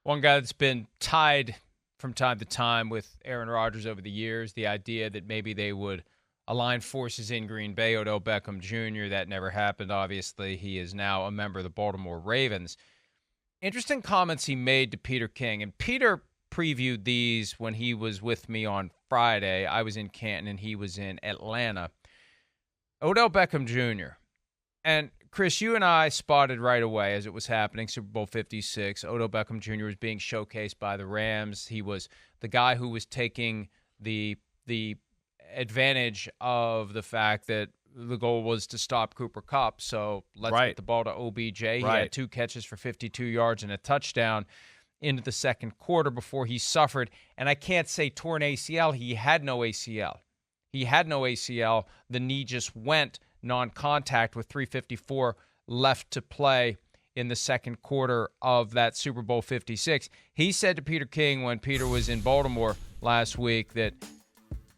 one guy that's been tied from time to time with Aaron Rodgers over the years, the idea that maybe they would align forces in Green Bay, Odell Beckham Jr., that never happened, obviously. He is now a member of the Baltimore Ravens. Interesting comments he made to Peter King, and Peter previewed these when he was with me on Friday. I was in Canton, and he was in Atlanta. Odell Beckham Jr., and Chris, you and I spotted right away as it was happening, Super Bowl 56. Odell Beckham Jr. was being showcased by the Rams. He was the guy who was taking the advantage of the fact that the goal was to stop Cooper Kupp. So let's get the ball to OBJ. He had 2 catches for 52 yards and a touchdown into the second quarter before he suffered. And I can't say torn ACL. He had no ACL. The knee just went non-contact with 3:54 left to play in the second quarter of that Super Bowl 56. He said to Peter King when Peter was in Baltimore last week that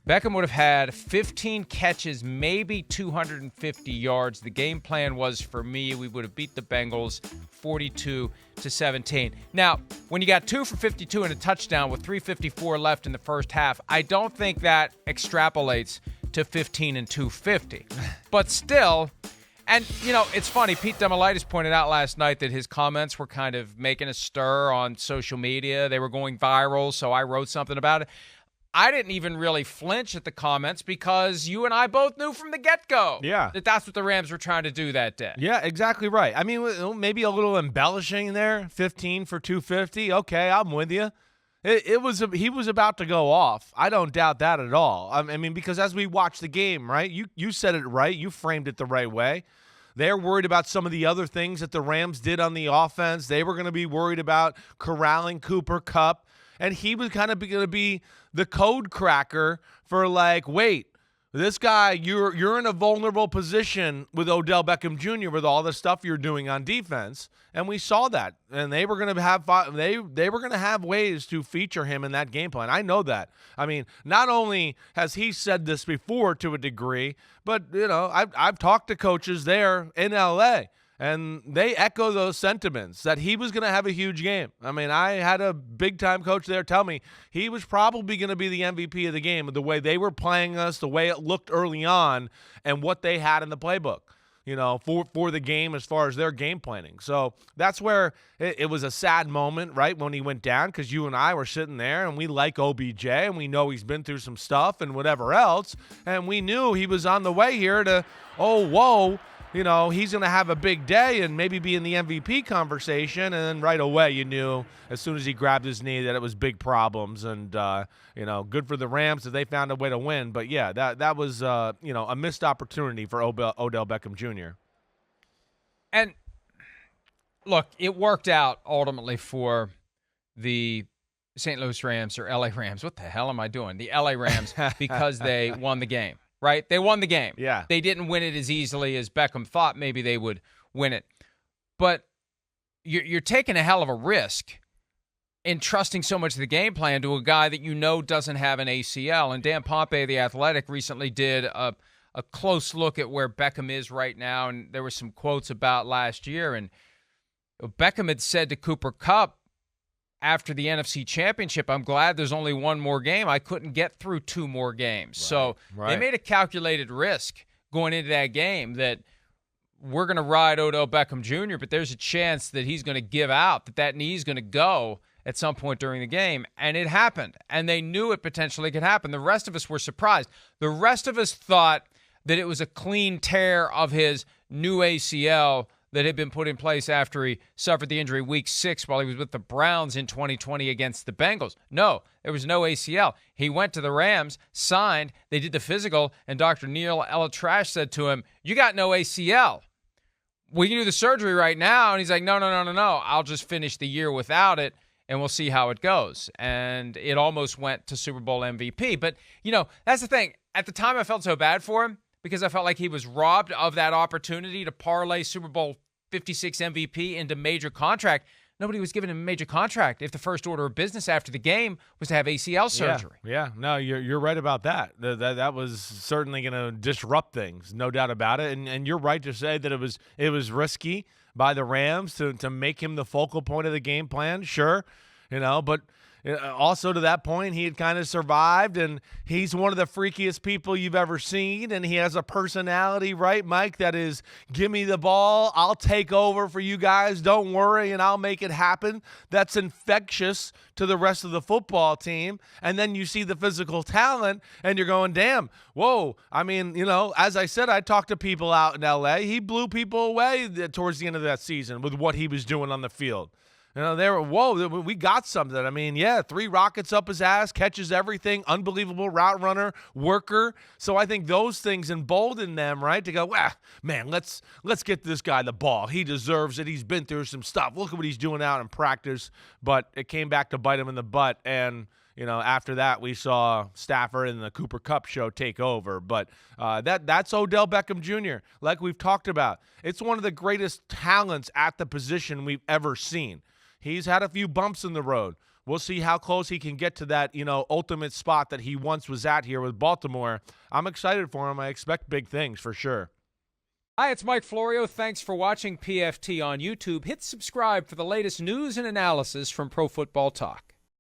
Beckham would have had 15 catches, maybe 250 yards. The game plan was, for me, we would have beat the Bengals 42-17. Now, when you got 2 for 52 and a touchdown with 3:54 left in the first half, I don't think that extrapolates to 15 and 250. But still, and, it's funny, Pete Demolitis pointed out last night that his comments were kind of making a stir on social media. They were going viral, so I wrote something about it. I didn't even really flinch at the comments because you and I both knew from the get-go that that's what the Rams were trying to do that day. Yeah, exactly right. I mean, maybe a little embellishing there, 15 for 250. Okay, I'm with you. He was about to go off. I don't doubt that at all. I mean, because as we watch the game, right, you said it right. You framed it the right way. They're worried about some of the other things that the Rams did on the offense. They were going to be worried about corralling Cooper Kupp. And he was kind of going to be the code cracker for wait, this guy, you're in a vulnerable position with Odell Beckham Jr. with all the stuff you're doing on defense, and we saw that. And they were going to have they were going to have ways to feature him in that game plan. I know that. I mean, not only has he said this before to a degree, but I've talked to coaches there in LA. And they echo those sentiments that he was going to have a huge game. I mean, I had a big-time coach there tell me he was probably going to be the MVP of the game with the way they were playing us, the way it looked early on, and what they had in the playbook, for the game as far as their game planning. So that's where it was a sad moment, right, when he went down, because you and I were sitting there, and we like OBJ, and we know he's been through some stuff and whatever else, and we knew he was on the way here to, he's going to have a big day and maybe be in the MVP conversation. And then right away, you knew as soon as he grabbed his knee that it was big problems. And, good for the Rams that they found a way to win. But, yeah, that was, a missed opportunity for Odell Beckham Jr. And, look, it worked out ultimately for the St. Louis Rams or L.A. Rams. What the hell am I doing? The L.A. Rams because they won the game. Right? They won the game. Yeah. They didn't win it as easily as Beckham thought maybe they would win it. But you're taking a hell of a risk in trusting so much of the game plan to a guy that doesn't have an ACL. And Dan Pompei, the Athletic, recently did a close look at where Beckham is right now. And there were some quotes about last year. And Beckham had said to Cooper Kupp, after the NFC Championship, I'm glad there's only one more game. I couldn't get through 2 more games. So they made a calculated risk going into that game that we're going to ride Odell Beckham Jr., but there's a chance that he's going to give out, that knee's going to go at some point during the game. And it happened. And they knew it potentially could happen. The rest of us were surprised. The rest of us thought that it was a clean tear of his new ACL that had been put in place after he suffered the injury week 6 while he was with the Browns in 2020 against the Bengals. No, there was no ACL. He went to the Rams, signed, they did the physical, and Dr. Neil Elatrash said to him, "You got no ACL. We can do the surgery right now." And he's like, no. I'll just finish the year without it, and we'll see how it goes. And it almost went to Super Bowl MVP. But, that's the thing. At the time, I felt so bad for him because I felt like he was robbed of that opportunity to parlay Super Bowl 56 MVP into major contract. Nobody was giving him a major contract if the first order of business after the game was to have ACL surgery. Yeah. No, you're right about that. That was certainly going to disrupt things, no doubt about it. And you're right to say that it was risky by the Rams to make him the focal point of the game plan. Sure, But also to that point, he had kind of survived, and he's one of the freakiest people you've ever seen, and he has a personality, right, Mike, that is, give me the ball, I'll take over for you guys, don't worry, and I'll make it happen. That's infectious to the rest of the football team. And then you see the physical talent, and you're going, damn, whoa. I mean, as I said, I talked to people out in L.A. He blew people away towards the end of that season with what he was doing on the field. They were, whoa, we got something. I mean, 3 rockets up his ass, catches everything, unbelievable route runner, worker. So I think those things embolden them, right, to go, man, let's get this guy the ball. He deserves it. He's been through some stuff. Look at what he's doing out in practice. But it came back to bite him in the butt. And, after that, we saw Stafford and the Cooper Kupp show take over. But that's Odell Beckham Jr., like we've talked about. It's one of the greatest talents at the position we've ever seen. He's had a few bumps in the road. We'll see how close he can get to that, ultimate spot that he once was at here with Baltimore. I'm excited for him. I expect big things for sure. Hi, it's Mike Florio. Thanks for watching PFT on YouTube. Hit subscribe for the latest news and analysis from Pro Football Talk.